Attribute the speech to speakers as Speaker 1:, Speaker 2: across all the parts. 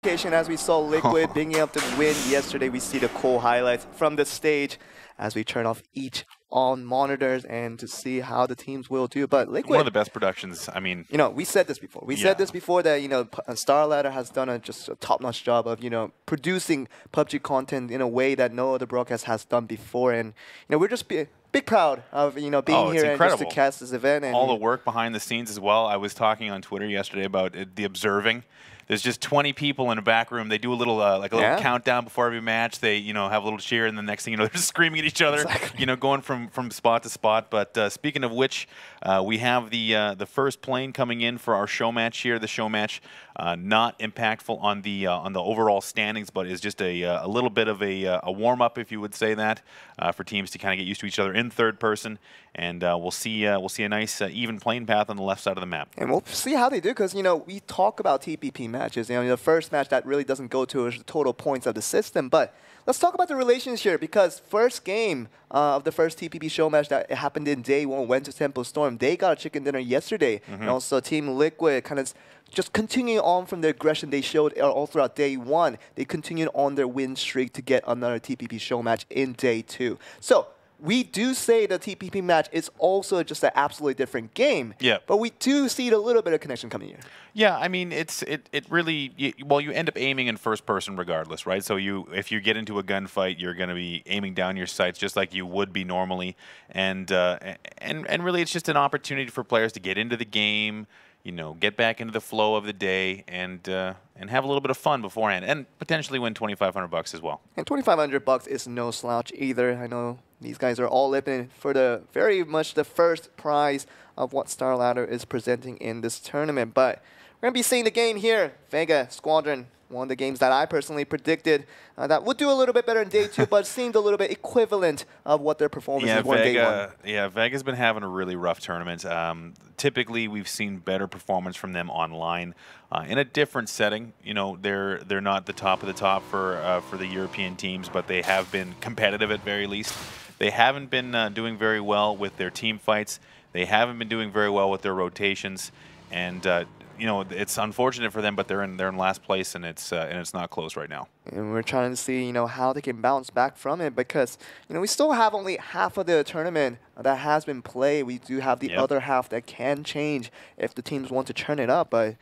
Speaker 1: As we saw Liquid being able to win yesterday, we see the cool highlights from the stage as we turn off each on monitors and to see how the teams will do. But Liquid,
Speaker 2: one of the best productions. I mean,
Speaker 1: we said this before. We said this before that StarLadder has done just a top-notch job of producing PUBG content in a way that no other broadcast has done before, and we're just big proud of being here and just to cast this event and
Speaker 2: all the work behind the scenes as well. I was talking on Twitter yesterday about the observing. There's just 20 people in a back room. They do a little like a little countdown before every match. They have a little cheer, and the next thing you know, they're just screaming at each other. Exactly. Going from spot to spot. But speaking of which, we have the first plane coming in for our show match here. The show match not impactful on the overall standings, but is just a little bit of a warm up, if you would say that, for teams to kind of get used to each other in third person. And we'll see a nice even plane path on the left side of the map.
Speaker 1: And we'll see how they do, because we talk about TPP matches. The first match that really doesn't go to the total points of the system, but let's talk about the relations here, because first game of the first TPP show match that happened in day one went to Tempo Storm. They got a chicken dinner yesterday, and also Team Liquid kind of just continuing on from the aggression they showed all throughout day one. They continued on their win streak to get another TPP show match in day two. So we do say the TPP match is also just an absolutely different game.
Speaker 2: Yeah.
Speaker 1: But we do see a little bit of connection coming here.
Speaker 2: Yeah, I mean, it really, you end up aiming in first person regardless, right? So if you get into a gunfight, you're going to be aiming down your sights just like you would be normally. And really, it's just an opportunity for players to get into the game, get back into the flow of the day, and have a little bit of fun beforehand, and potentially win $2,500 as well.
Speaker 1: And $2,500 is no slouch either. I know these guys are all living for very much the first prize of what StarLadder is presenting in this tournament. But we're going to be seeing the game here. Vega, Squadron, one of the games that I personally predicted that would do a little bit better in day two, but seemed a little bit equivalent of what their performance were in day one.
Speaker 2: Yeah, Vega's been having a really rough tournament. Typically, we've seen better performance from them online in a different setting. They're not the top of the top for the European teams, but they have been competitive at very least. They haven't been doing very well with their team fights. They haven't been doing very well with their rotations, and it's unfortunate for them, but they're in last place, and it's not close right now.
Speaker 1: And we're trying to see how they can bounce back from it, because we still have only half of the tournament that has been played. We do have the other half that can change if the teams want to turn it up, but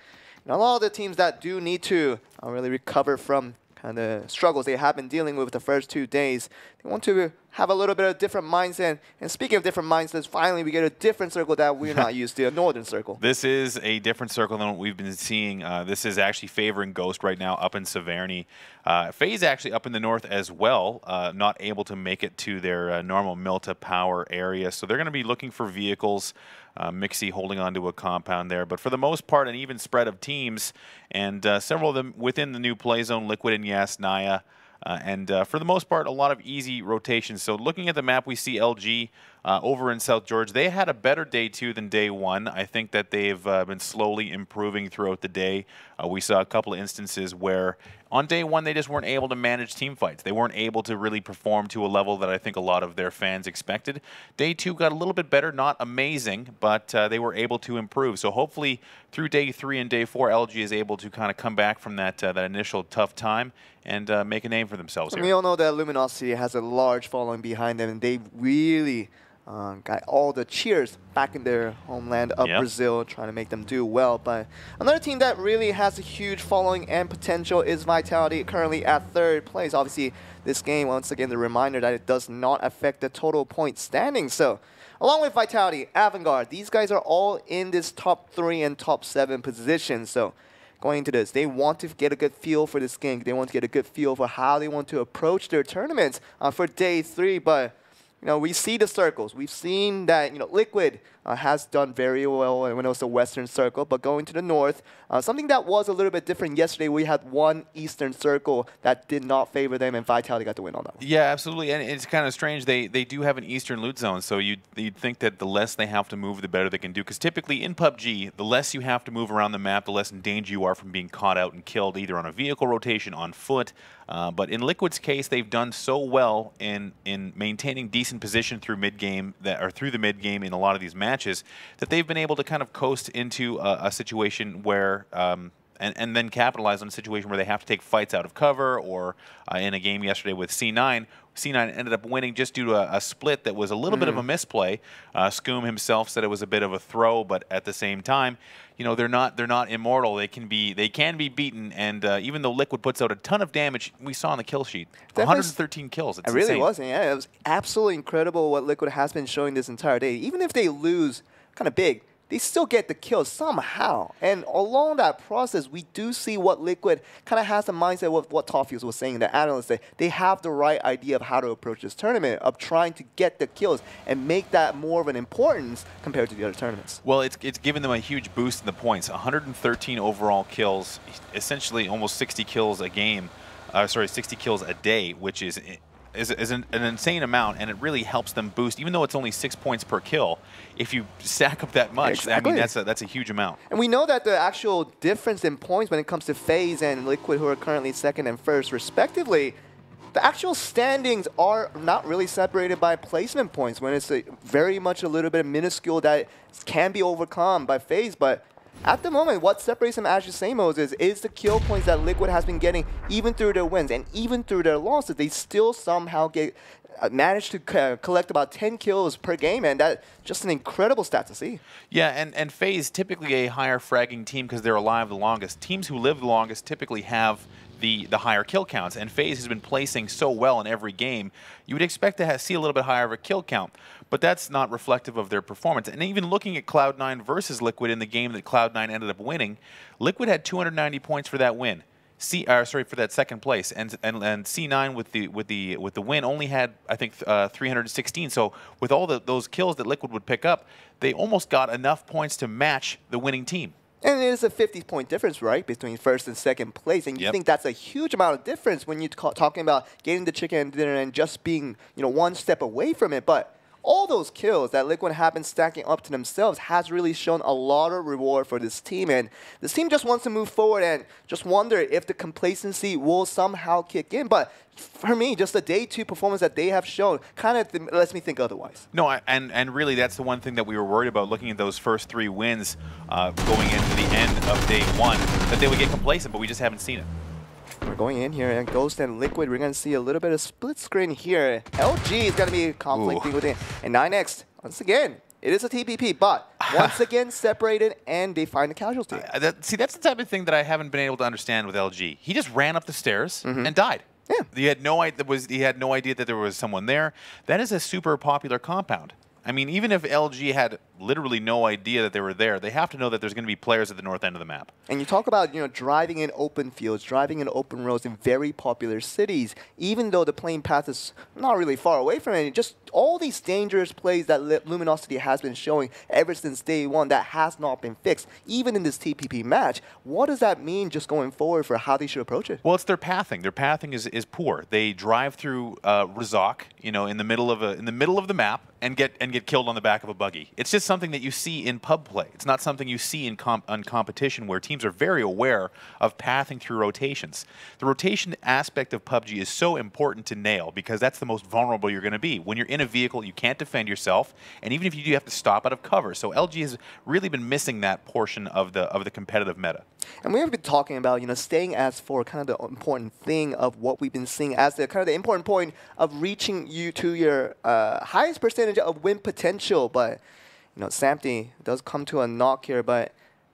Speaker 1: a lot of the teams that do need to really recover from kind of struggles they have been dealing with the first 2 days, they want to have a little bit of different mindset. And speaking of different mindsets, finally we get a different circle that we're not used to, a northern circle.
Speaker 2: This is a different circle than what we've been seeing. This is actually favoring Ghost right now up in Severny. Faze actually up in the north as well, not able to make it to their normal Milta power area. So they're going to be looking for vehicles. Mixie holding on to a compound there. But for the most part, an even spread of teams, and several of them within the new play zone, Liquid and Yasnaya. And for the most part, a lot of easy rotations. So looking at the map, we see LG over in South George. They had a better day two than day one. I think that they've been slowly improving throughout the day. We saw a couple of instances where on day one, they just weren't able to manage team fights. They weren't able to really perform to a level that I think a lot of their fans expected. Day two got a little bit better, not amazing, but they were able to improve. So hopefully through day three and day four, LG is able to kind of come back from that initial tough time and make a name for themselves here.
Speaker 1: We all know that Luminosity has a large following behind them, and they really got all the cheers back in their homeland of Brazil, trying to make them do well. But another team that really has a huge following and potential is Vitality, currently at third place. Obviously, this game, once again, the reminder that it does not affect the total point standing. So, along with Vitality, Avantgarde, these guys are all in this top 3 and top 7 positions. So, going into this, they want to get a good feel for this game. They want to get a good feel for how they want to approach their tournaments for day 3. But we see the circles. We've seen that Liquid has done very well when it was the Western Circle, but going to the North, something that was a little bit different yesterday, we had one Eastern Circle that did not favor them, and Vitality got the win on that one.
Speaker 2: Yeah, absolutely, and it's kind of strange. They do have an Eastern loot zone, so you'd think that the less they have to move, the better they can do, because typically in PUBG, the less you have to move around the map, the less in danger you are from being caught out and killed, either on a vehicle rotation, on foot. But in Liquid's case, they've done so well in maintaining decent position through mid-game, through the mid-game in a lot of these matches, that they've been able to kind of coast into a situation where and then capitalize on a situation where they have to take fights out of cover, or in a game yesterday with C9. C9 ended up winning just due to a split that was a little bit of a misplay. Scoom himself said it was a bit of a throw, but at the same time, you know, they're not immortal. They can be beaten, and even though Liquid puts out a ton of damage, we saw on the kill sheet, 113 kills. It's
Speaker 1: it really
Speaker 2: insane.
Speaker 1: wasn't. Yeah, it was absolutely incredible what Liquid has been showing this entire day. Even if they lose kind of big, they still get the kill somehow. And along that process, we do see what Liquid kind of has the mindset of what Toffees was saying, the analysts say. They have the right idea of how to approach this tournament, of trying to get the kills and make that more of an importance compared to the other tournaments.
Speaker 2: Well, it's given them a huge boost in the points. 113 overall kills, essentially almost 60 kills a game. 60 kills a day, which is an insane amount, and it really helps them boost. Even though it's only 6 points per kill, if you stack up that much,
Speaker 1: exactly.
Speaker 2: I mean, that's a huge amount.
Speaker 1: And we know that the actual difference in points when it comes to Faze and Liquid, who are currently second and first, respectively, the actual standings are not really separated by placement points, when it's very much a little bit minuscule that can be overcome by Faze. But at the moment, what separates them, as you say, Moses, is the kill points that Liquid has been getting even through their wins and even through their losses. They still somehow manage to collect about 10 kills per game, and that's just an incredible stat to see.
Speaker 2: Yeah, and Faze, typically a higher fragging team because they're alive the longest. Teams who live the longest typically have the higher kill counts, and Faze has been placing so well in every game, you would expect to see a little bit higher of a kill count. But that's not reflective of their performance. And even looking at Cloud9 versus Liquid in the game that Cloud9 ended up winning, Liquid had 290 points for that win. For that second place, and C9 with the win only had, I think, 316. So with all those kills that Liquid would pick up, they almost got enough points to match the winning team.
Speaker 1: And it is a 50-point difference, right, between first and second place. And you think that's a huge amount of difference when you're talking about getting the chicken dinner and just being, you know, one step away from it. But all those kills that Liquid have been stacking up to themselves has really shown a lot of reward for this team. And this team just wants to move forward and just wonder if the complacency will somehow kick in. But for me, just the day two performance that they have shown kind of lets me think otherwise.
Speaker 2: No, and really that's the one thing that we were worried about looking at those first 3 wins going into the end of day 1, that they would get complacent, but we just haven't seen it.
Speaker 1: We're going in here, and Ghost and Liquid, we're going to see a little bit of split screen here. LG is going to be conflicting with it. And 9X, once again, it is a TPP, but once again separated, and they find the casualty.
Speaker 2: That's the type of thing that I haven't been able to understand with LG. He just ran up the stairs and died.
Speaker 1: Yeah.
Speaker 2: He had no idea that there was someone there. That is a super popular compound. I mean, even if LG had literally no idea that they were there, they have to know that there's going to be players at the north end of the map.
Speaker 1: And you talk about, you know, driving in open fields, driving in open roads in very popular cities, even though the playing path is not really far away from it. Just all these dangerous plays that Luminosity has been showing ever since day 1 that has not been fixed, even in this TPP match. What does that mean just going forward for how they should approach it?
Speaker 2: Well, it's their pathing. Their pathing is poor. They drive through Razak, you know, in the middle of the map and get killed on the back of a buggy. It's just something that you see in pub play. It's not something you see in competition, where teams are very aware of pathing through rotations. The rotation aspect of PUBG is so important to nail because that's the most vulnerable you're going to be. When you're in a vehicle, you can't defend yourself, and even if you do, you have to stop out of cover. So LG has really been missing that portion of the competitive meta.
Speaker 1: And we have been talking about, you know, staying as for kind of the important thing of what we've been seeing as the kind of the important point of reaching you to your highest percentage of win potential. But, you know, Samty does come to a knock here, but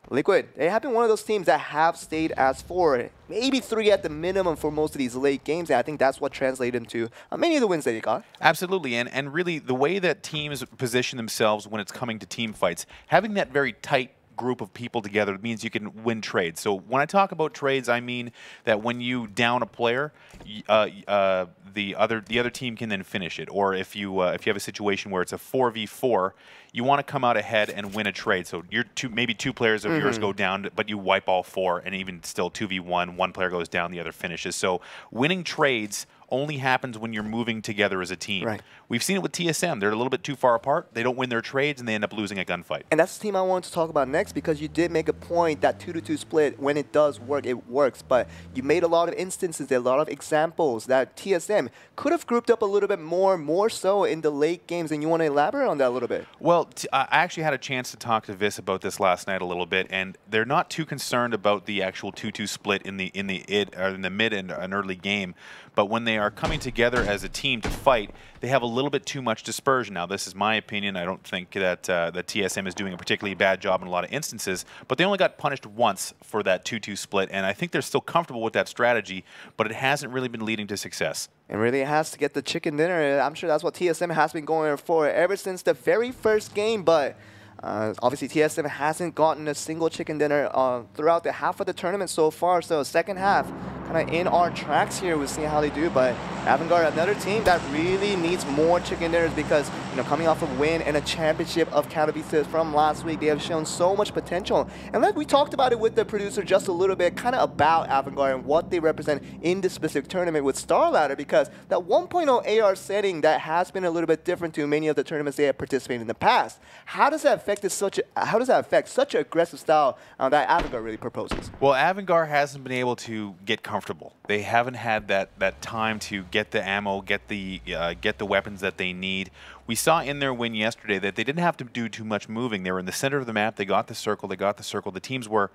Speaker 1: Liquid, they have been one of those teams that have stayed as 4, maybe 3 at the minimum for most of these late games, and I think that's what translated into many of the wins that you got.
Speaker 2: Absolutely, and really the way that teams position themselves when it's coming to team fights, having that very tight group of people together means you can win trades. So when I talk about trades, I mean that when you down a player, the other team can then finish it. Or if you have a situation where it's a 4v4, you want to come out ahead and win a trade. So maybe 2 players of yours go down, but you wipe all 4, and even still 2v1, 1 player goes down, the other finishes. So winning trades only happens when you're moving together as a team.
Speaker 1: Right.
Speaker 2: We've seen it with TSM. They're a little bit too far apart. They don't win their trades, and they end up losing a gunfight.
Speaker 1: And that's the team I wanted to talk about next, because you did make a point that 2-2 split, when it does work, it works. But you made a lot of instances, a lot of examples that TSM could have grouped up a little bit more so in the late games. And you want to elaborate on that a little bit?
Speaker 2: Well, I actually had a chance to talk to Vis about this last night a little bit, and they're not too concerned about the actual 2-2 split in the mid and an early game. But when they are coming together as a team to fight, they have a little bit too much dispersion. Now, this is my opinion. I don't think that that TSM is doing a particularly bad job in a lot of instances, but they only got punished once for that 2-2 split, and I think they're still comfortable with that strategy, but it hasn't really been leading to success.
Speaker 1: It really has to get the chicken dinner. I'm sure that's what TSM has been going for ever since the very first game, but obviously TSM hasn't gotten a single chicken dinner throughout the half of the tournament so far, so second half kind of in our tracks here. We'll see how they do, but Avantgarde, another team that really needs more chicken dinners, because coming off a win and a championship of Katowice from last week, they have shown so much potential. And like we talked about it with the producer just a little bit, kind of about Avantgarde and what they represent in this specific tournament with StarLadder, because that 1.0 AR setting that has been a little bit different to many of the tournaments they have participated in the past. How does that affect such an aggressive style that Avantgarde really proposes?
Speaker 2: Well, Avantgarde hasn't been able to get comfortable. They haven't had that time to get the ammo, get the weapons that they need. We saw in their win yesterday that they didn't have to do too much moving. They were in the center of the map. They got the circle. The teams were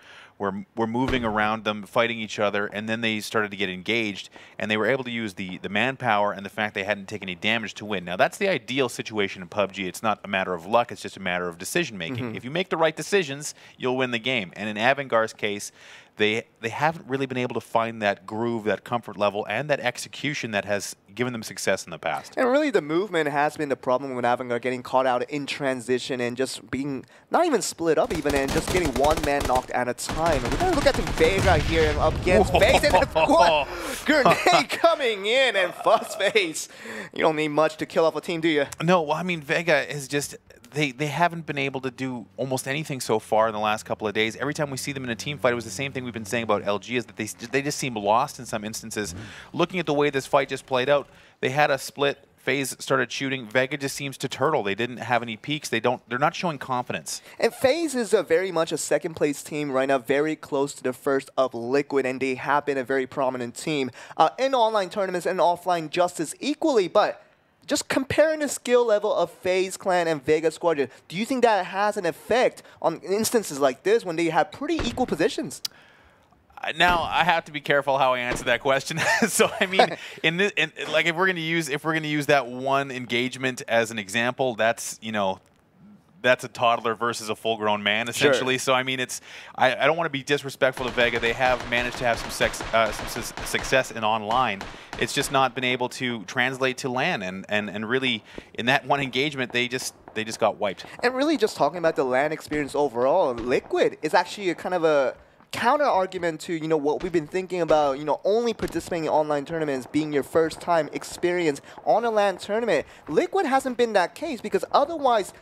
Speaker 2: moving around them, fighting each other, and then they started to get engaged, and they were able to use the manpower and the fact they hadn't taken any damage to win. Now, that's the ideal situation in PUBG. It's not a matter of luck. It's just a matter of decision-making. If you make the right decisions, you'll win the game. And in Avantgarde's case, they haven't really been able to find that groove, that comfort level, and that execution that has given them success in the past.
Speaker 1: And really the movement has been the problem with Avantgarde, getting caught out in transition and just being not even split up even, and just getting one man knocked at a time. And we're going to look at the Vega here and up against Faze, and the grenade coming in, and Faze. You don't need much to kill off a team, do you?
Speaker 2: No, well, I mean, Vega is just... They haven't been able to do almost anything so far in the last couple of days. Every time we see them in a team fight, it was the same thing we've been saying about LG, is that they just seem lost in some instances. Looking at the way this fight just played out, they had a split. Faze started shooting. Vega just seems to turtle. They didn't have any peaks. They're not showing confidence.
Speaker 1: And Faze is very much a second-place team right now, very close to the first of Liquid, and they have been a very prominent team in online tournaments and offline just as equally, but just comparing the skill level of Faze Clan and Vega Squadron, do you think that has an effect on instances like this when they have pretty equal positions?
Speaker 2: Now I have to be careful how I answer that question. So I mean, like if we're going to use that one engagement as an example, that's that's a toddler versus a full-grown man, essentially. Sure. So I mean, I don't want to be disrespectful to Vega. They have managed to have some success in online. It's just not been able to translate to LAN, and really in that one engagement, they just got wiped. And
Speaker 1: really, just talking about the LAN experience overall, Liquid is actually a kind of a counter argument to what we've been thinking about, only participating in online tournaments being your first time experience on a LAN tournament. Liquid hasn't been that case, because otherwise,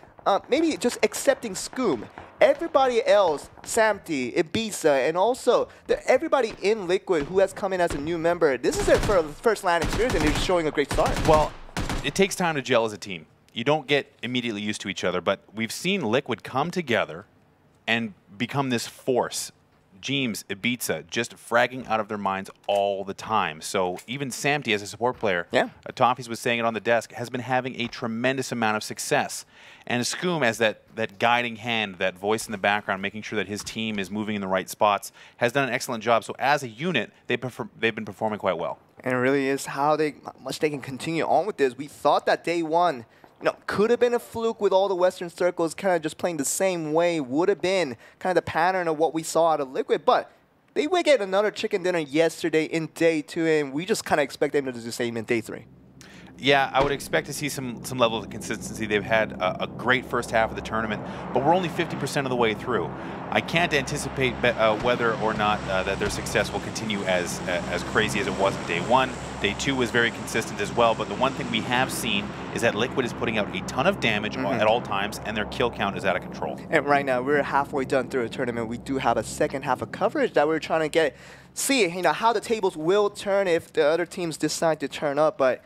Speaker 1: maybe just accepting Scoom, everybody else, Samty, Ibiza, and also everybody in Liquid who has come in as a new member, this is their first LAN experience, and they're showing a great start.
Speaker 2: Well, it takes time to gel as a team. You don't get immediately used to each other, but we've seen Liquid come together and become this force. Jeems, Ibiza, just fragging out of their minds all the time. So even Samty, as a support player, Toffees was saying it on the desk, has been having a tremendous amount of success. And Scoom, as that guiding hand, that voice in the background, making sure that his team is moving in the right spots, has done an excellent job. So as a unit, they've been performing quite well.
Speaker 1: And it really is how much they can continue on with this. We thought that day one, could have been a fluke with all the Western circles kind of just playing the same way, would have been kind of the pattern of what we saw out of Liquid, but they would get another chicken dinner yesterday in day 2, and we just kind of expect them to do the same in day 3.
Speaker 2: Yeah, I would expect to see some level of consistency. They've had a great first half of the tournament, but we're only 50% of the way through. I can't anticipate whether or not that their success will continue as crazy as it was in day 1. Day 2 was very consistent as well, but the one thing we have seen is that Liquid is putting out a ton of damage at all times, and their kill count is out of control.
Speaker 1: And right now, we're halfway done through a tournament. We do have a second half of coverage that we're trying to see how the tables will turn if the other teams decide to turn up. But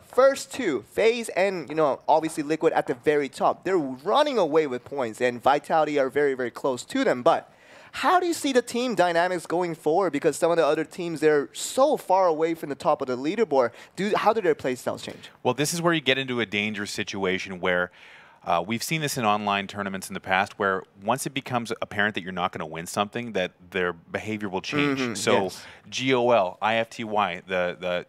Speaker 1: first two, Faze and obviously Liquid at the very top, they're running away with points, and Vitality are very, very close to them. But how do you see the team dynamics going forward? Because some of the other teams, they're so far away from the top of the leaderboard. How do their play styles change?
Speaker 2: Well, this is where you get into a dangerous situation where we've seen this in online tournaments in the past, where once it becomes apparent that you're not going to win something, that their behavior will change. So GOL, IFTY, the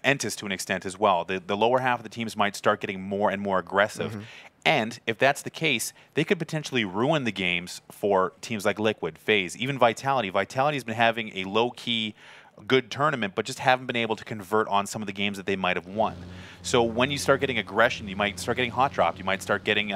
Speaker 2: Entis to an extent as well, the lower half of the teams might start getting more and more aggressive. And if that's the case, they could potentially ruin the games for teams like Liquid, Faze, even Vitality. Vitality has been having a low-key good tournament, but just haven't been able to convert on some of the games that they might have won. So when you start getting aggression, you might start getting hot dropped. You might start getting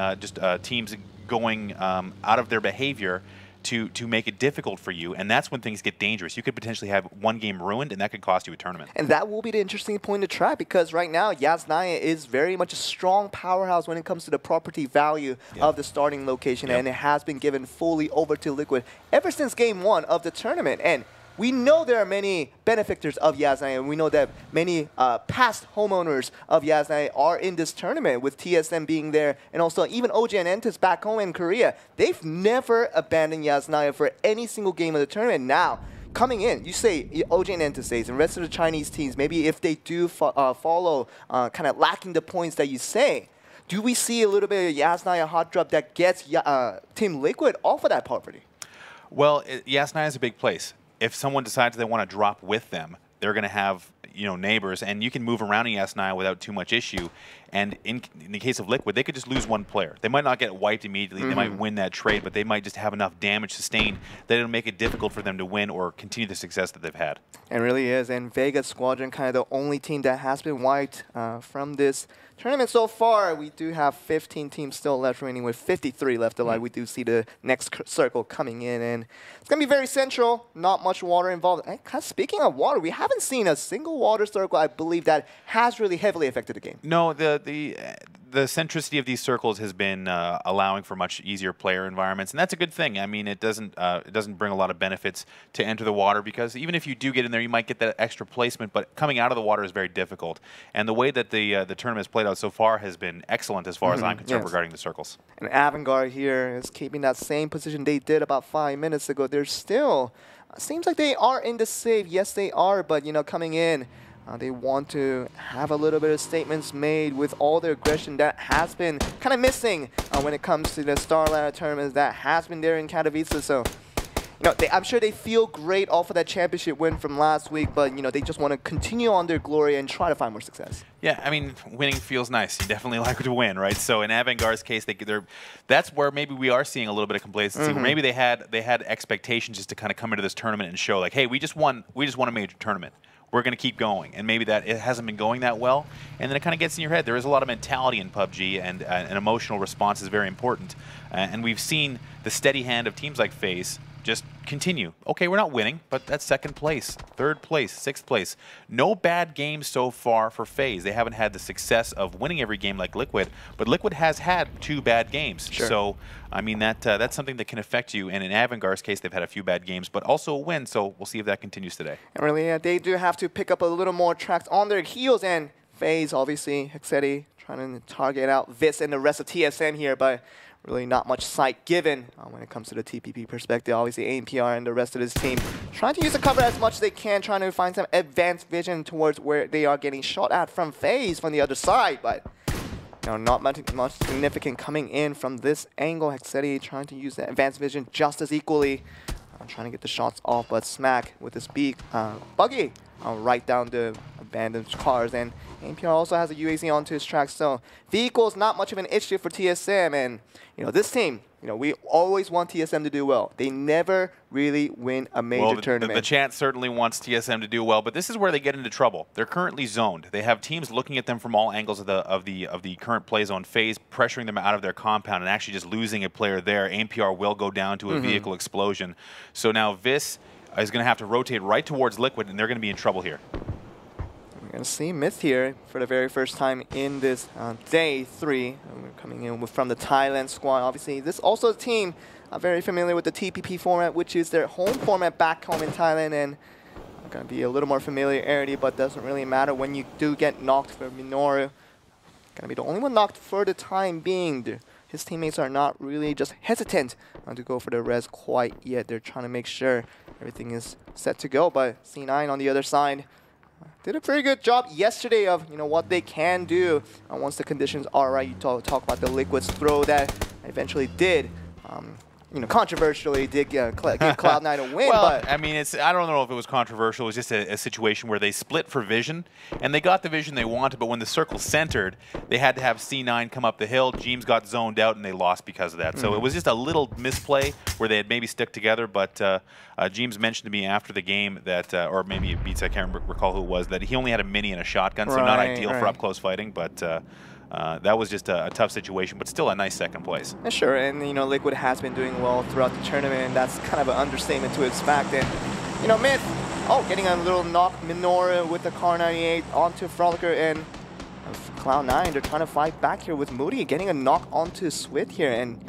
Speaker 2: teams going out of their behavior to make it difficult for you, and that's when things get dangerous. You could potentially have one game ruined, and that could cost you a tournament.
Speaker 1: And that will be the interesting point to track, because right now, Yasnaya is very much a strong powerhouse when it comes to the property value of the starting location, and it has been given fully over to Liquid ever since game 1 of the tournament. And we know there are many benefactors of Yasnaya, and we know that many past homeowners of Yasnaya are in this tournament, with TSM being there, and also even OG and Entis back home in Korea. They've never abandoned Yasnaya for any single game of the tournament. Now, coming in, you say OG and Entis and the rest of the Chinese teams, maybe if they do follow kind of lacking the points that you say, do we see a little bit of Yasnaya hot drop that gets Team Liquid off of that property?
Speaker 2: Well, Yasnaya is a big place. If someone decides they want to drop with them, they're going to have neighbors, and you can move around in Yasnaya without too much issue. And in the case of Liquid, they could just lose one player. They might not get wiped immediately. They might win that trade, but they might just have enough damage sustained that it'll make it difficult for them to win or continue the success that they've had.
Speaker 1: It really is. And Vega Squadron, kind of the only team that has been wiped from this tournament so far. We do have 15 teams still left remaining, with 53 left alive. We do see the next circle coming in, and it's going to be very central. Not much water involved. And speaking of water, we haven't seen a single water circle, I believe, that has really heavily affected the game.
Speaker 2: No, the centricity of these circles has been allowing for much easier player environments, and that's a good thing. I mean, it doesn't bring a lot of benefits to enter the water, because even if you do get in there, you might get that extra placement, but coming out of the water is very difficult. And the way that the tournament has played out so far has been excellent as far as I'm concerned regarding the circles.
Speaker 1: And Avantgarde here is keeping that same position they did about 5 minutes ago. They're still, seems like they are in the save. Yes, they are, but coming in, they want to have a little bit of statements made with all the aggression that has been kind of missing when it comes to the StarLadder tournaments that has been there in Katowice. So, I'm sure they feel great off of that championship win from last week, but they just want to continue on their glory and try to find more success.
Speaker 2: Yeah, I mean, winning feels nice. You definitely like to win, right? So in Avantgarde's case, that's where maybe we are seeing a little bit of complacency. Where maybe they had expectations just to kind of come into this tournament and show, like, hey, we just won a major tournament. We're going to keep going. And maybe that it hasn't been going that well. And then it kind of gets in your head. There is a lot of mentality in PUBG, and an emotional response is very important. And we've seen the steady hand of teams like Faze just continue. Okay, we're not winning, but that's second place, third place, sixth place. No bad games so far for Faze. They haven't had the success of winning every game like Liquid, but Liquid has had 2 bad games.
Speaker 1: Sure.
Speaker 2: So, I mean, that's something that can affect you. And in Avantgarde's case, they've had a few bad games, but also a win. So we'll see if that continues today.
Speaker 1: And really, they do have to pick up a little more tracks on their heels. And Faze, obviously, Hexeti trying to target out Vis and the rest of TSM here, but really not much sight given when it comes to the TPP perspective. Obviously, AMPR and the rest of this team trying to use the cover as much as they can, trying to find some advanced vision towards where they are getting shot at from Faze from the other side. But not much significant coming in from this angle. Hexeti trying to use that advanced vision just as equally. Trying to get the shots off, but Smack with his beak buggy right down the abandoned cars. And AMPR also has a UAZ onto his track, so vehicles not much of an issue for TSM. And this team, we always want TSM to do well. They never really win a major tournament.
Speaker 2: The chat certainly wants TSM to do well, but this is where they get into trouble. They're currently zoned. They have teams looking at them from all angles of the current play zone phase, pressuring them out of their compound and actually just losing a player there. AMPR will go down to a vehicle explosion. So now Vis is going to have to rotate right towards Liquid, and they're going to be in trouble here.
Speaker 1: Gonna see Myth here for the very first time in this day 3. And we're coming in from the Thailand squad. Obviously, this also a team very familiar with the TPP format, which is their home format back home in Thailand, and gonna be a little more familiarity, but doesn't really matter when you do get knocked for Minoru. Gonna be the only one knocked for the time being. His teammates are not really just hesitant to go for the res quite yet. They're trying to make sure everything is set to go, but C9 on the other side did a pretty good job yesterday of what they can do once the conditions are right. You talk about the Liquid's throw that eventually did, controversially did give Cloud9 a win.
Speaker 2: Well,
Speaker 1: but
Speaker 2: I mean, I don't know if it was controversial. It was just a situation where they split for vision, and they got the vision they wanted, but when the circle centered, they had to have C9 come up the hill. James got zoned out, and they lost because of that. So it was just a little misplay where they had maybe stuck together, but James mentioned to me after the game that, or maybe it beats, I can't recall who it was, that he only had a mini and a shotgun, so not ideal for up-close fighting, but that was just a tough situation, but still a nice second place.
Speaker 1: Yeah, sure, and Liquid has been doing well throughout the tournament, and that's kind of an understatement to expect. And Myth, getting a little knock Minoru with the Car 98 onto Frolicker, and Cloud9, they're trying to fight back here with Moody, getting a knock onto Swith here, and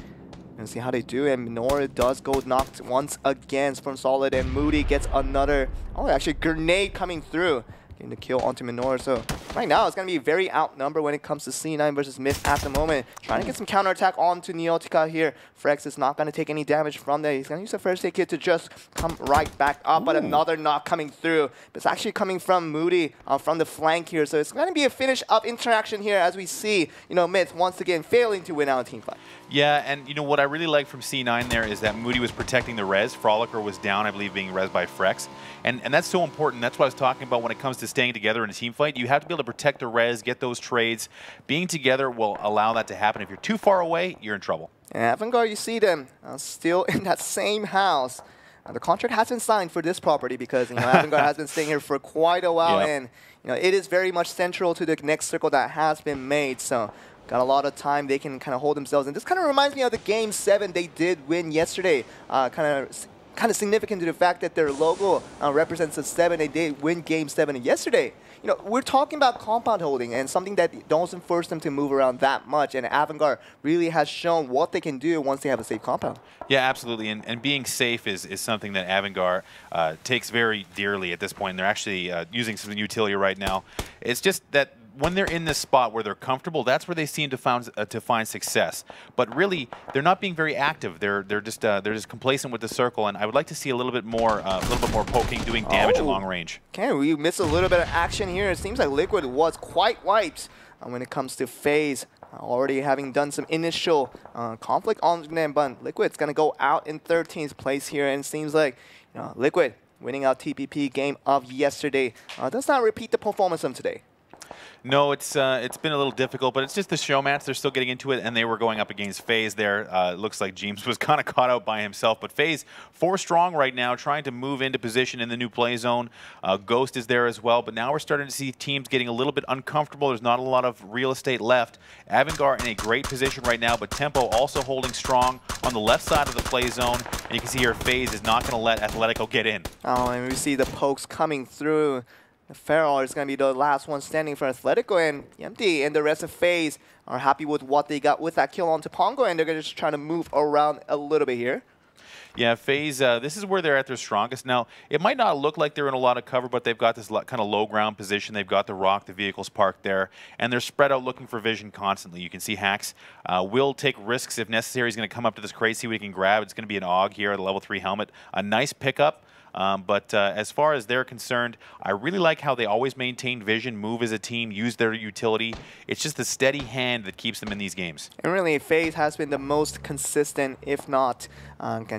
Speaker 1: see how they do. And Minoru does go knocked once again from Solid, and Moody gets another, actually grenade coming through. Getting the kill onto Minoru. So right now it's going to be very outnumbered when it comes to C9 versus Myth at the moment. Trying to get some counterattack onto Neotica here. Frex is not going to take any damage from there. He's going to use the first aid kit to just come right back up. But another knock coming through. But it's actually coming from Moody from the flank here. So it's going to be a finish up interaction here as we see Myth once again failing to win out a team fight.
Speaker 2: Yeah, and what I really like from C9 there is that Moody was protecting the res. Frolicker was down, I believe, being res by Frex. And that's so important. That's what I was talking about when it comes to staying together in a team fight. You have to be able to protect the res, get those trades. Being together will allow that to happen. If you're too far away, you're in trouble.
Speaker 1: And Avantgarde, you see them still in that same house. The contract hasn't signed for this property because Avantgarde has been staying here for quite a while, and it is very much central to the next circle that has been made. So got a lot of time. They can kind of hold themselves. And this kind of reminds me of the Game 7 they did win yesterday. Kind of significant to the fact that their logo represents a 7. They did win Game 7 yesterday. We're talking about compound holding and something that doesn't force them to move around that much. And Avantgarde really has shown what they can do once they have a safe compound.
Speaker 2: Yeah, absolutely. And being safe is something that Avantgarde takes very dearly at this point. They're actually using some utility right now. It's just that when they're in this spot where they're comfortable, that's where they seem to find success. But really, they're not being very active. They're just complacent with the circle. And I would like to see a little bit more poking, doing damage at long range.
Speaker 1: Okay, we missed a little bit of action here. It seems like Liquid was quite wiped when it comes to Faze. Already having done some initial conflict on them, but Liquid's gonna go out in 13th place here, and it seems like Liquid winning out TPP game of yesterday does not repeat the performance of today.
Speaker 2: No, it's been a little difficult, but it's just the Showmatch. They're still getting into it, and they were going up against Faze there. It looks like James was kind of caught out by himself, but Faze 4 strong right now, trying to move into position in the new play zone. Ghost is there as well, but now we're starting to see teams getting a little bit uncomfortable. There's not a lot of real estate left. Avantgarde in a great position right now, but Tempo also holding strong on the left side of the play zone, and you can see here Faze is not going to let Atletico get in.
Speaker 1: Oh, and we see the pokes coming through. Feral is going to be the last one standing for Atletico, and Empty and the rest of Faze are happy with what they got with that kill onto Pongo, and they're just trying to move around a little bit here.
Speaker 2: Yeah, Faze, this is where they're at their strongest. Now, it might not look like they're in a lot of cover, but they've got this kind of low ground position. They've got the rock, the vehicles parked there, and they're spread out looking for vision constantly. You can see Hacks will take risks if necessary. He's going to come up to this crate, see what he can grab. It's going to be an AUG here at a level 3 helmet. A nice pickup. But as far as they're concerned, I really like how they always maintain vision, move as a team, use their utility. It's just the steady hand that keeps them in these games.
Speaker 1: And really, Faze has been the most consistent, if not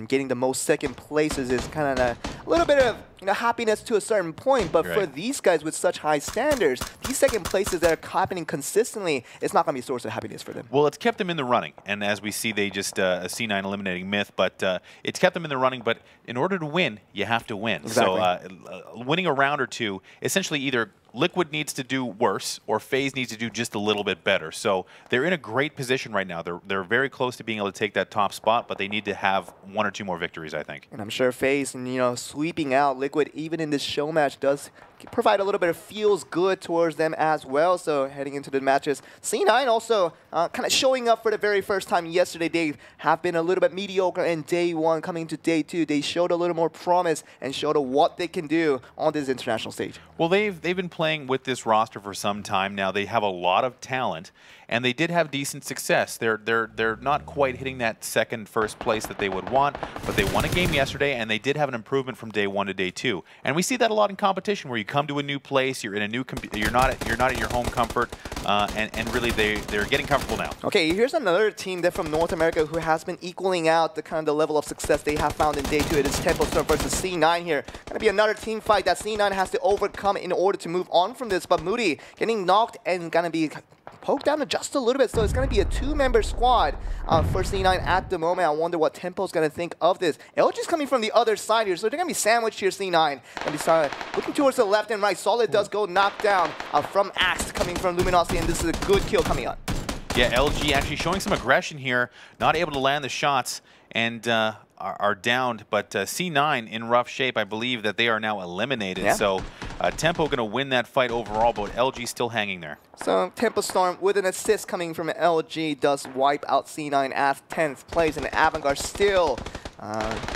Speaker 1: getting the most second places is kind of a little bit of happiness to a certain point. But for these guys with such high standards, these second places that are happening consistently, it's not going to be a source of happiness for them.
Speaker 2: Well, it's kept them in the running. And as we see, they just C9 eliminating Myth. But it's kept them in the running. But in order to win, you have to win.
Speaker 1: Exactly.
Speaker 2: So winning a round or two, essentially either Liquid needs to do worse or Faze needs to do just a little bit better. So they're in a great position right now. They're very close to being able to take that top spot, but they need to have 1 or 2 more victories, I think.
Speaker 1: And I'm sure Faze, sweeping out Liquid even in this show match does provide a little bit of feels good towards them as well. So heading into the matches, C9 also kind of showing up for the very first time yesterday. They have been a little bit mediocre in day one. Coming into day two, they showed a little more promise and showed what they can do on this international stage.
Speaker 2: Well, they've been playing with this roster for some time now. They have a lot of talent, and they did have decent success. They're not quite hitting that first place that they would want, but they won a game yesterday, and they did have an improvement from day one to day two. And we see that a lot in competition, where you come to a new place, you're in a new you're not at your home comfort, and really they're getting comfortable now.
Speaker 1: Okay, here's another team that from North America who has been equaling out the kind of the level of success they have found in day two. It is Tempo Storm versus C9 here. Gonna be another team fight that C9 has to overcome in order to move on from this. But Moody getting knocked and gonna be poked down just a little bit, so it's going to be a two-member squad for C9 at the moment. I wonder what Tempo's going to think of this. LG's coming from the other side here, so they're going to be sandwiched here, C9. And looking towards the left and right. Solid does go knocked down from Axe coming from Luminosity, and this is a good kill coming up.
Speaker 2: Yeah, LG actually showing some aggression here, not able to land the shots, and are downed, but C9 in rough shape. I believe that they are now eliminated. Yeah. So Tempo going to win that fight overall, but LG still hanging there.
Speaker 1: So Tempo Storm with an assist coming from LG does wipe out C9 at 10th place, and Avantgarde still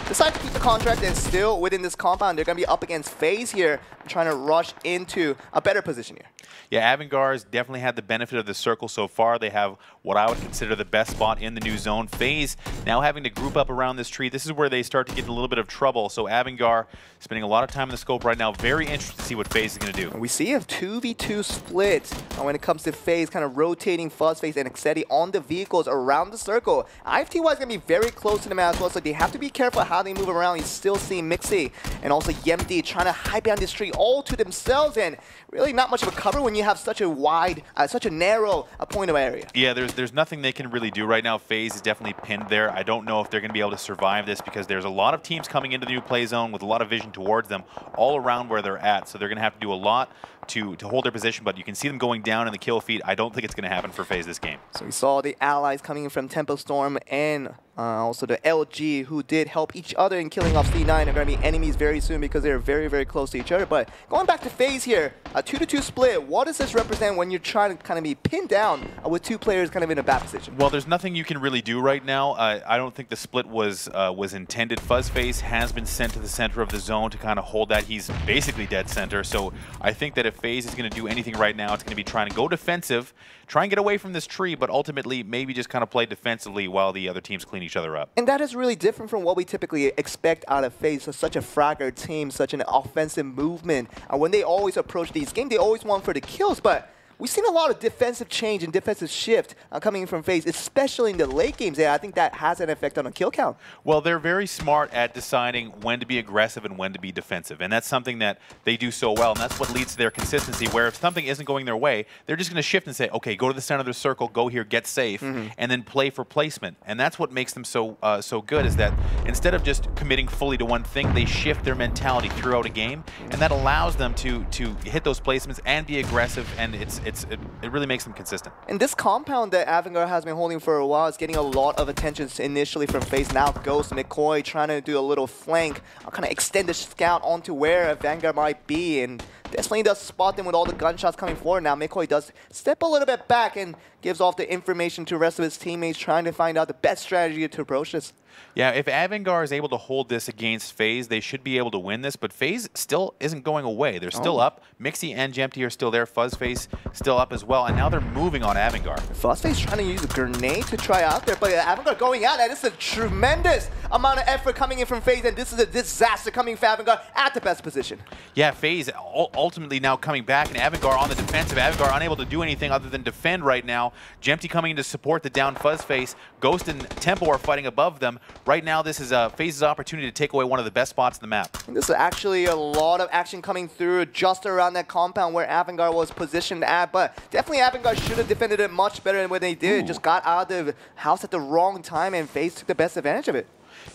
Speaker 1: decide to keep the contract and still within this compound. They're going to be up against Faze here, trying to rush into a better position here.
Speaker 2: Yeah, Avantgarde's definitely had the benefit of the circle so far. They have what I would consider the best spot in the new zone. Faze now having to group up around this tree. This is where they start to get in a little bit of trouble. So Avantgarde spending a lot of time in the scope right now. Very interested to see what Faze is going to do.
Speaker 1: We see a 2v2 split when it comes to Faze, kind of rotating Fuzzface and Xeti on the vehicles around the circle. IFTY is going to be very close to them as well, so they have to be careful how they move around. You still see Mixi and also Yemdi trying to hide behind this tree all to themselves, and really not much of a cover when you have such a wide, such a narrow point of area.
Speaker 2: Yeah, there's nothing they can really do right now. Faze is definitely pinned there. I don't know if they're going to be able to survive this, because there's a lot of teams coming into the new play zone with a lot of vision towards them all around where they're at. So they're going to have to do a lot to hold their position, but you can see them going down in the kill feed. I don't think it's going to happen for Faze this game.
Speaker 1: So we saw the allies coming in from Tempo Storm and also the LG, who did help each other in killing off C9. They're going to be enemies very soon because they're very, very close to each other. But going back to Faze here, a 2-2 split. What does this represent when you're trying to kind of be pinned down with two players kind of in a bad position?
Speaker 2: Well, there's nothing you can really do right now. I don't think the split was intended. Fuzzface has been sent to the center of the zone to kind of hold that. He's basically dead center. So I think that if Faze is going to do anything right now, it's going to be trying to go defensive, try and get away from this tree, but ultimately maybe just kind of play defensively while the other teams clean each other up.
Speaker 1: And that is really different from what we typically expect out of Faze. So such a fragile team, such an offensive movement. When they always approach these games, they always want for the kills, but we've seen a lot of defensive change and defensive shift coming from Faze, especially in the late games. Yeah, I think that has an effect on the kill count.
Speaker 2: Well, they're very smart at deciding when to be aggressive and when to be defensive, and that's something that they do so well, and that's what leads to their consistency, where if something isn't going their way, they're just going to shift and say, okay, go to the center of the circle, go here, get safe, and then play for placement. And that's what makes them so good, is that instead of just committing fully to one thing, they shift their mentality throughout a game, and that allows them to hit those placements and be aggressive, and it really makes them consistent.
Speaker 1: And this compound that Avantgarde has been holding for a while is getting a lot of attention initially from Faze. Now Ghost, McCoy trying to do a little flank, kind of extend the scout onto where Vanguard might be, and definitely does spot them with all the gunshots coming forward. Now McCoy does step a little bit back and gives off the information to the rest of his teammates, trying to find out the best strategy to approach this.
Speaker 2: Yeah, if Avantgarde is able to hold this against Faze, they should be able to win this, but Faze still isn't going away. They're still up. Mixi and Jempty are still there. Fuzzface still up as well, and now they're moving on Avantgarde.
Speaker 1: Fuzzface trying to use a grenade to try out there, but Avantgarde going out, and it's a tremendous amount of effort coming in from Faze, and this is a disaster coming for Avantgarde at the best position.
Speaker 2: Yeah, Faze ultimately now coming back, and Avantgarde on the defensive. Avantgarde unable to do anything other than defend right now. Jempty coming in to support the down Fuzzface. Ghost and Tempo are fighting above them. Right now, this is Faze's opportunity to take away one of the best spots in the map.
Speaker 1: And this is actually a lot of action coming through just around that compound where Avantgarde was positioned at, but definitely Avantgarde should have defended it much better than what they did. Just got out of the house at the wrong time, and Faze took the best advantage of it.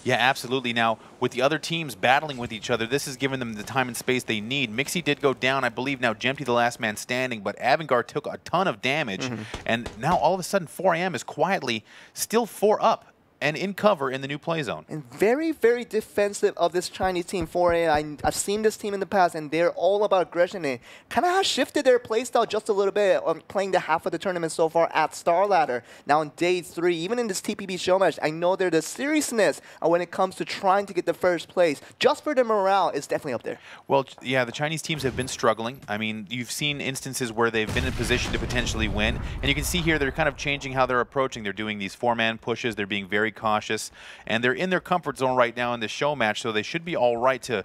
Speaker 2: Yeah, absolutely. Now, with the other teams battling with each other, this has given them the time and space they need. Mixi did go down, I believe now Jempty the last man standing, but Avantgarde took a ton of damage, and now all of a sudden 4AM is quietly still 4 up. and in cover in the new play zone.
Speaker 1: And very, very defensive of this Chinese team. 4A, I've seen this team in the past, and they're all about aggression. And kind of has shifted their playstyle just a little bit on playing the half of the tournament so far at StarLadder. Now in day 3, even in this TPP Showmatch, I know the seriousness when it comes to trying to get the first place. Just for the morale, is definitely up there.
Speaker 2: Well, yeah, the Chinese teams have been struggling. I mean, you've seen instances where they've been in position to potentially win, and you can see here they're kind of changing how they're approaching. They're doing these 4-man pushes. They're being very cautious, and they're in their comfort zone right now in this show match, so they should be all right to,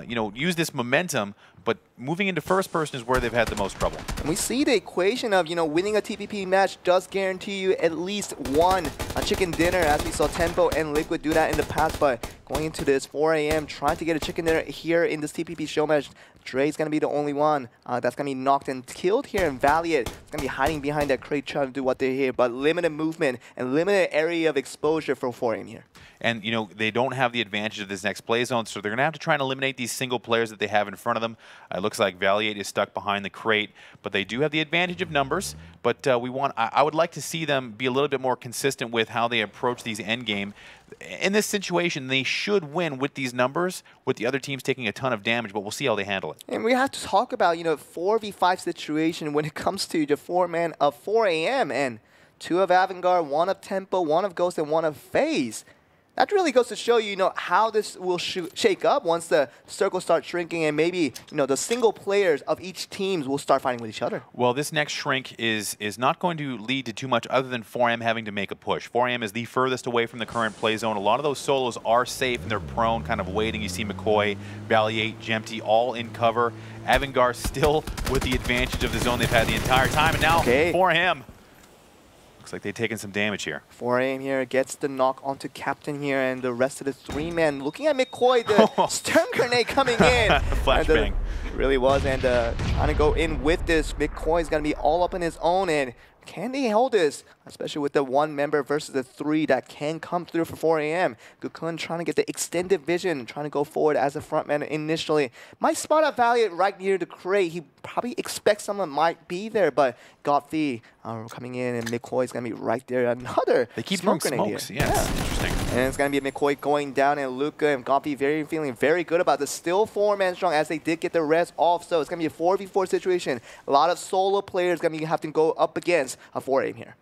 Speaker 2: you know, use this momentum. But moving into first person is where they've had the most trouble.
Speaker 1: And we see the equation of, you know, winning a TPP match does guarantee you at least one chicken dinner, as we saw Tempo and Liquid do that in the past. But going into this 4 a.m., trying to get a chicken dinner here in this TPP show match, Dre's going to be the only one that's going to be knocked and killed here in Valiant. It's going to be hiding behind that crate trying to do what they're here, but limited movement and limited area of exposure for 4AM here.
Speaker 2: And, you know, they don't have the advantage of this next play zone, so they're going to have to try and eliminate these single players that they have in front of them. It looks like Valiant is stuck behind the crate, but they do have the advantage of numbers. But I would like to see them be a little bit more consistent with how they approach these endgame. In this situation, they should win with these numbers, with the other teams taking a ton of damage, but we'll see how they handle it.
Speaker 1: And we have to talk about, you know, 4v5 situation when it comes to the 4-man of 4AM, and 2 of Avantgarde, 1 of Tempo, 1 of Ghost, and 1 of Faze. That really goes to show you, know, how this will shake up once the circle starts shrinking, and maybe, you know, the single players of each teams will start fighting with each other.
Speaker 2: Well, this next shrink is not going to lead to too much other than 4AM having to make a push. 4AM is the furthest away from the current play zone. A lot of those solos are safe and they're prone, kind of waiting. You see McCoy, Valiant, Jempty all in cover. Avantgarde still with the advantage of the zone they've had the entire time, and now 4AM. Looks like they've taken some damage here.
Speaker 1: 4AM here gets the knock onto Captain here, and the rest of the 3-men looking at McCoy, the Stern Grenade coming in.
Speaker 2: Flashbang.
Speaker 1: Really was, and trying to go in with this. McCoy's going to be all up on his own, and can they hold this? Especially with the 1 member versus the 3 that can come through for 4AM. Gukun trying to get the extended vision, trying to go forward as a frontman initially. Might spot a Valiant right near the crate. He probably expects someone might be there, but Godfrey coming in, and McCoy's going to be right there. Another
Speaker 2: They keep
Speaker 1: smoke
Speaker 2: throwing
Speaker 1: grenade
Speaker 2: smokes.
Speaker 1: here.
Speaker 2: Yeah, interesting.
Speaker 1: And it's going to be McCoy going down, and Luca and Godfrey feeling very good about this. Still 4-man strong as they did get the res off, so it's going to be a 4v4 situation. A lot of solo players going to have to go up against a 4AM here.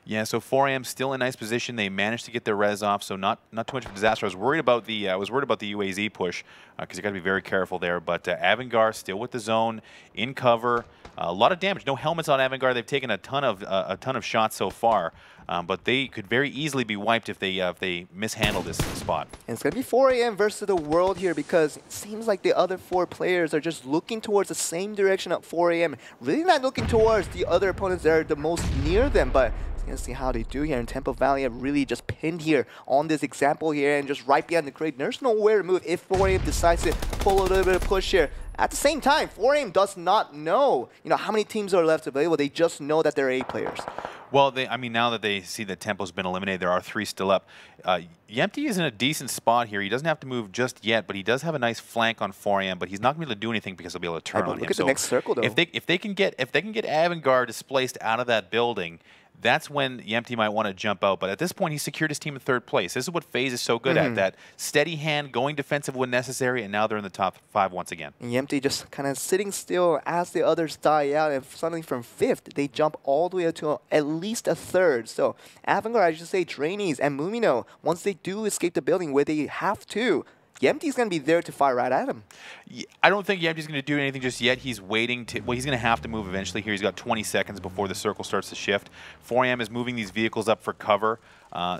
Speaker 2: Yeah, so 4AM still in nice position. They managed to get their res off, so not too much of a disaster. I was worried about the UAZ push because you got to be very careful there. But Avantgarde still with the zone, in cover, a lot of damage. No helmets on Avantgarde. They've taken a ton of shots so far, but they could very easily be wiped if they mishandle this spot.
Speaker 1: And it's going to be 4AM versus the world here, because it seems like the other 4 players are just looking towards the same direction of 4AM, really not looking towards the other opponents that are the most near them. But going to see how they do here. And Tempo Valley have really just pinned here on this example here, and just right behind the crate. There's nowhere to move if 4AM decides to pull a little bit of push here. At the same time, 4AM does not know, you know, how many teams are left available. They just know that there are 8 players.
Speaker 2: Well, I mean, now that they see that Tempo's been eliminated, there are 3 still up. Yempty is in a decent spot here. He doesn't have to move just yet, but he does have a nice flank on 4AM. But he's not going to be able to do anything because he'll be able to turn on him.
Speaker 1: Look at the next circle, though.
Speaker 2: If they can get Avantgarde displaced out of that building, that's when Yempty might want to jump out. But at this point, he's secured his team in 3rd place. This is what Faze is so good at, that steady hand, going defensive when necessary, and now they're in the top 5 once again.
Speaker 1: And Yempty just kind of sitting still as the others die out, and suddenly from 5th, they jump all the way up to at least a 3rd. So Avantgarde, I should say, Drainies and Mumino, once they do escape the building where they have to, Yempty's going to be there to fire right at him.
Speaker 2: I don't think Yempty's going to do anything just yet. He's waiting to... Well, he's going to have to move eventually here. He's got 20 seconds before the circle starts to shift. 4AM is moving these vehicles up for cover.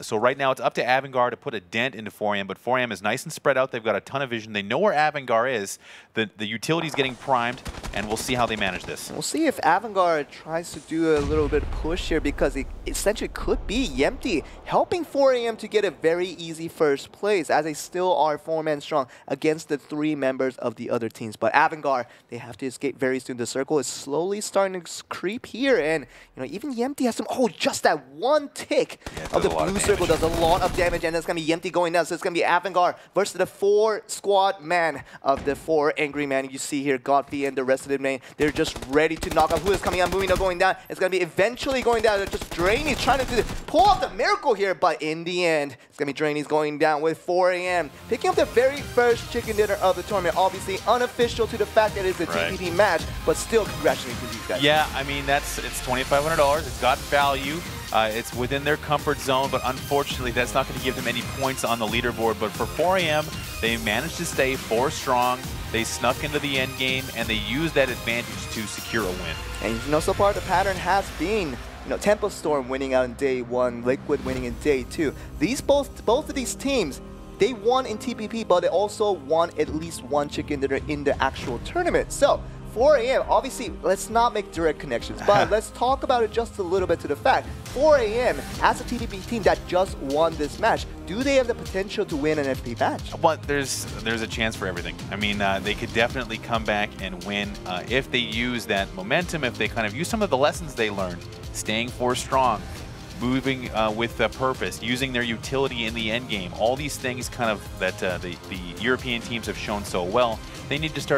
Speaker 2: So right now it's up to Avantgarde to put a dent into 4AM, but 4AM is nice and spread out. They've got a ton of vision. They know where Avantgarde is. The utility's getting primed, and we'll see how they manage this.
Speaker 1: We'll see if Avantgarde tries to do a little bit of push here, because it essentially could be Yempty helping 4AM to get a very easy 1st place, as they still are 4 4-man strong against the 3 members of the other teams. But Avantgarde, they have to escape very soon. The circle is slowly starting to creep here, and even Yempty has some. Oh, just that one tick of the blue circle does a lot of damage, and it's gonna be Yempty going down. So it's gonna be Avantgarde versus the 4 squad man of the 4 angry man. You see here, Godfrey and the rest of the main, they're just ready to knock out. Who is coming out? Moving up, going down. It's gonna be eventually going down. They're just Drainy's trying to pull off the miracle here, but in the end, it's gonna be Drainy's going down with 4 AM, picking up the very first chicken dinner of the tournament. Obviously unofficial to the fact that it's a TPP match, but still congratulations to these guys.
Speaker 2: Yeah, I mean it's $2,500. It's got value. It's within their comfort zone, but unfortunately that's not going to give them any points on the leaderboard. But for 4 AM, they managed to stay 4 strong. They snuck into the end game, and they used that advantage to secure a win.
Speaker 1: And so far the pattern has been Tempo Storm winning out in day 1, Liquid winning in day 2. Both of these teams, they won in TPP, but they also won at least one chicken dinner in the actual tournament. So 4 AM, obviously, let's not make direct connections, but let's talk about it just a little bit to the fact. 4 AM, as a TPP team that just won this match, do they have the potential to win an FP match?
Speaker 2: But there's a chance for everything. I mean, they could definitely come back and win if they use that momentum, if they kind of use some of the lessons they learned, staying 4 strong, moving with a purpose, using their utility in the end game. All these things kind of that the European teams have shown so well. They need to start